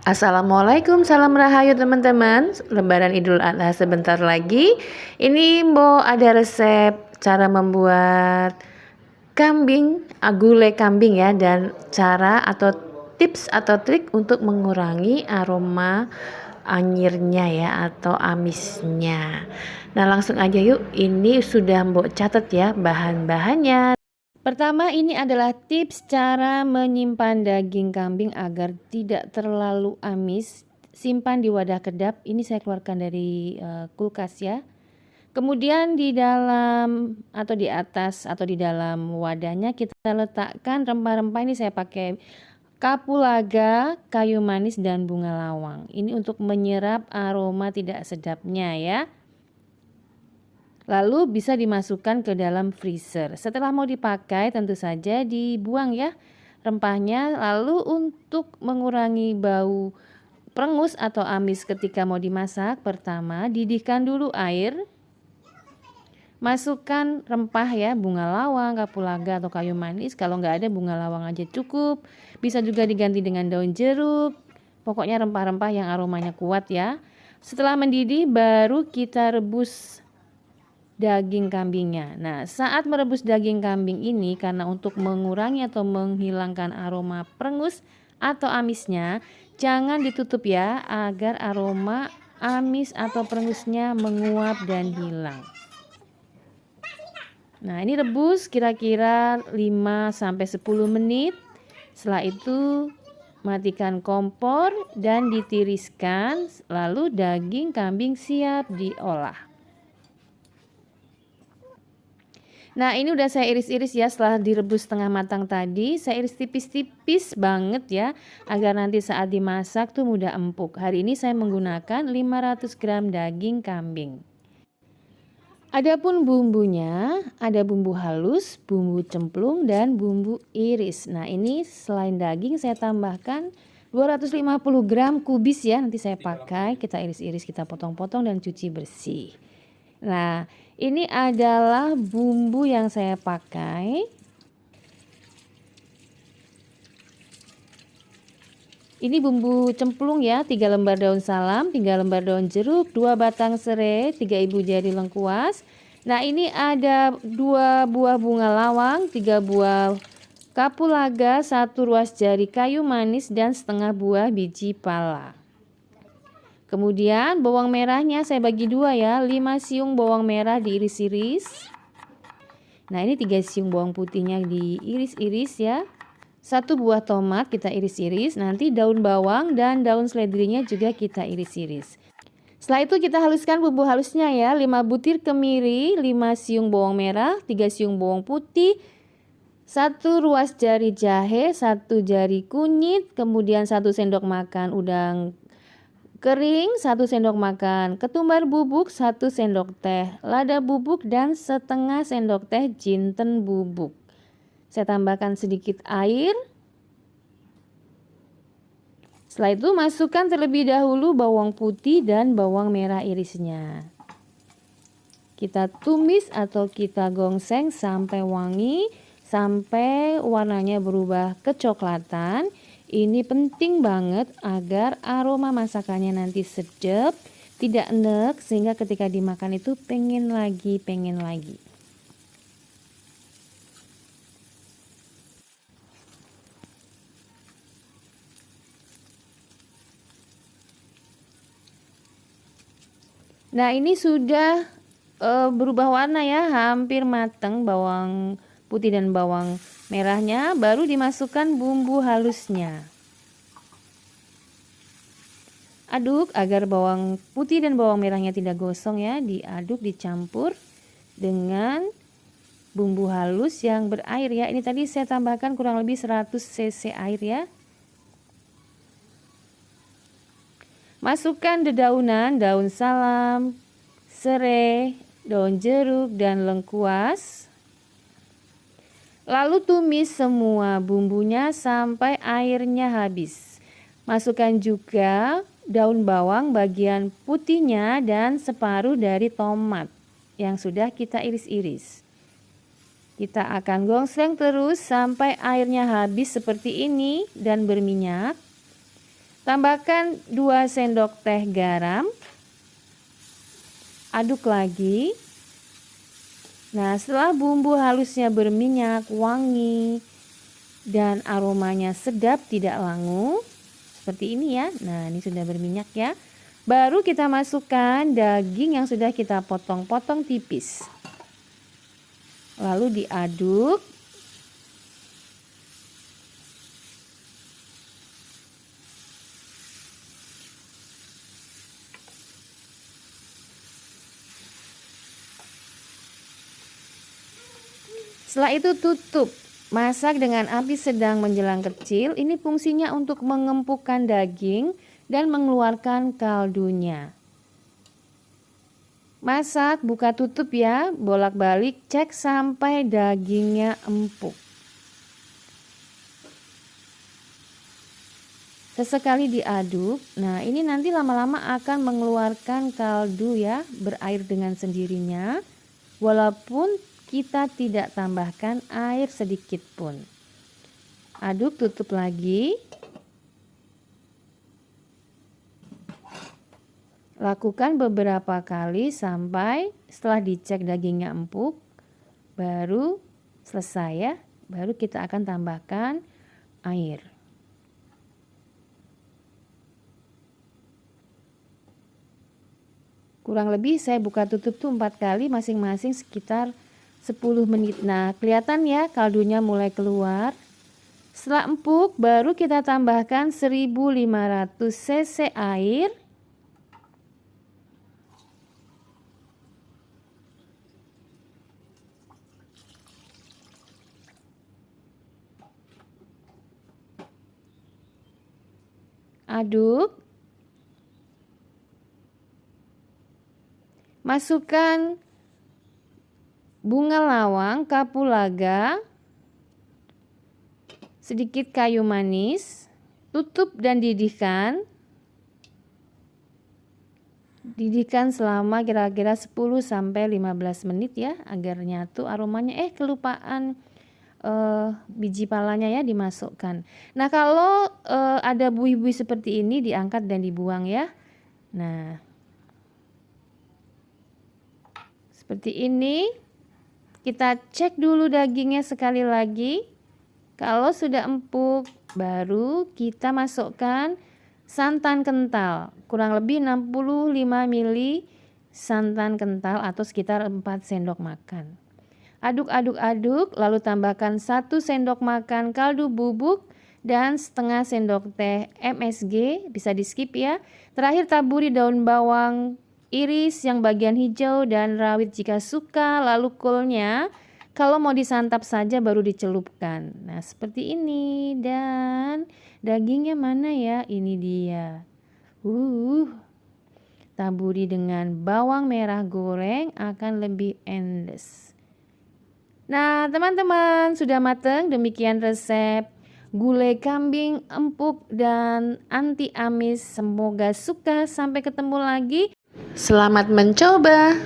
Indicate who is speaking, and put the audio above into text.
Speaker 1: Assalamualaikum, salam rahayu teman-teman. Lebaran Idul Adha sebentar lagi. Ini Mbo ada resep cara membuat gulai kambing ya, dan cara atau tips atau trik untuk mengurangi aroma anyirnya ya atau amisnya. Nah, langsung aja yuk. Ini sudah Mbo catat ya bahan-bahannya. Pertama, ini adalah tips cara menyimpan daging kambing agar tidak terlalu amis. Simpan di wadah kedap. Ini saya keluarkan dari kulkas ya. Kemudian di dalam atau di atas atau di dalam wadahnya kita letakkan rempah-rempah. Ini saya pakai kapulaga, kayu manis, dan bunga lawang. Ini untuk menyerap aroma tidak sedapnya ya. Lalu bisa dimasukkan ke dalam freezer. Setelah mau dipakai tentu saja dibuang ya rempahnya. Lalu untuk mengurangi bau perengus atau amis ketika mau dimasak, pertama didihkan dulu air. Masukkan rempah ya, bunga lawang, kapulaga atau kayu manis. Kalau nggak ada bunga lawang aja cukup. Bisa juga diganti dengan daun jeruk. Pokoknya rempah-rempah yang aromanya kuat ya. Setelah mendidih baru kita rebus daging kambingnya. Nah, saat merebus daging kambing ini, karena untuk mengurangi atau menghilangkan aroma perengus atau amisnya, jangan ditutup ya agar aroma amis atau perengusnya menguap dan hilang. Nah, ini rebus kira-kira 5-10 menit. Setelah itu matikan kompor dan ditiriskan, lalu daging kambing siap diolah. Nah, ini udah saya iris-iris ya setelah direbus setengah matang tadi. Saya iris tipis-tipis banget ya agar nanti saat dimasak tuh mudah empuk. Hari ini saya menggunakan 500 gram daging kambing. Adapun bumbunya, ada bumbu halus, bumbu cemplung, dan bumbu iris. Nah, ini selain daging saya tambahkan 250 gram kubis ya. Nanti saya pakai, kita iris-iris, kita potong-potong dan cuci bersih. Nah, ini adalah bumbu yang saya pakai. Ini bumbu cemplung ya, 3 lembar daun salam, 3 lembar daun jeruk, 2 batang serai, 3 ibu jari lengkuas. Nah, ini ada 2 buah bunga lawang, 3 buah kapulaga, 1 ruas jari kayu manis, dan setengah buah biji pala. Kemudian bawang merahnya saya bagi 2 ya, 5 siung bawang merah diiris-iris. Nah, ini 3 siung bawang putihnya diiris-iris ya. 1 buah tomat kita iris-iris, nanti daun bawang dan daun seledrinya juga kita iris-iris. Setelah itu kita haluskan bumbu halusnya ya, 5 butir kemiri, 5 siung bawang merah, 3 siung bawang putih, 1 ruas jari jahe, 1 jari kunyit, kemudian 1 sendok makan udang kering, 1 sendok makan ketumbar bubuk, 1 sendok teh lada bubuk, dan setengah sendok teh jinten bubuk. Saya tambahkan sedikit air. Setelah itu masukkan terlebih dahulu bawang putih dan bawang merah irisnya. Kita tumis atau kita gongseng sampai wangi, sampai warnanya berubah kecoklatan. Ini penting banget agar aroma masakannya nanti sedap, tidak enek, sehingga ketika dimakan itu pengen lagi, pengen lagi. Nah, ini sudah berubah warna ya, hampir matang bawang putih dan bawang merahnya. Baru dimasukkan bumbu halusnya. Aduk agar bawang putih dan bawang merahnya tidak gosong ya. Diaduk, dicampur dengan bumbu halus yang berair ya. Ini tadi saya tambahkan kurang lebih 100 cc air ya. Masukkan dedaunan, daun salam, serai, daun jeruk, dan lengkuas. Lalu tumis semua bumbunya sampai airnya habis. Masukkan juga daun bawang bagian putihnya dan separuh dari tomat yang sudah kita iris-iris. Kita akan gongseng terus sampai airnya habis seperti ini dan berminyak. Tambahkan 2 sendok teh garam. Aduk lagi. Nah, setelah bumbu halusnya berminyak, wangi, dan aromanya sedap tidak langu, seperti ini ya. Nah, ini sudah berminyak ya. Baru kita masukkan daging yang sudah kita potong-potong tipis. Lalu diaduk. Setelah itu tutup. Masak dengan api sedang menjelang kecil. Ini fungsinya untuk mengempukkan daging dan mengeluarkan kaldunya. Masak, buka tutup ya, bolak-balik, cek sampai dagingnya empuk. Sesekali diaduk. Nah, ini nanti lama-lama akan mengeluarkan kaldu ya, berair dengan sendirinya. Walaupun kita tidak tambahkan air sedikit pun. Aduk, tutup lagi. Lakukan beberapa kali sampai setelah dicek dagingnya empuk, baru selesai ya. Baru kita akan tambahkan air. Kurang lebih saya buka tutup tuh 4 kali, masing-masing sekitar 10 menit. Nah, kelihatan ya kaldunya mulai keluar. Setelah empuk, baru kita tambahkan 1500 cc air. Aduk. Masukkan bunga lawang, kapulaga, sedikit kayu manis, tutup dan didihkan. Didihkan selama kira-kira 10 sampai 15 menit ya, agar nyatu aromanya. Kelupaan biji palanya ya dimasukkan. Nah, kalau ada buih-buih seperti ini diangkat dan dibuang ya. Nah, seperti ini. Kita cek dulu dagingnya sekali lagi. Kalau sudah empuk, baru kita masukkan santan kental. Kurang lebih 65 ml santan kental atau sekitar 4 sendok makan. Aduk-aduk-aduk, lalu tambahkan 1 sendok makan kaldu bubuk dan setengah sendok teh MSG, bisa di skip ya. Terakhir taburi daun bawang iris yang bagian hijau dan rawit jika suka, lalu kulnya kalau mau disantap saja baru dicelupkan. Nah, seperti ini. Dan dagingnya mana ya? Ini dia. Taburi dengan bawang merah goreng akan lebih endes. Nah, teman-teman, sudah matang. Demikian resep gulai kambing empuk dan anti amis. Semoga suka. Sampai ketemu lagi. Selamat mencoba.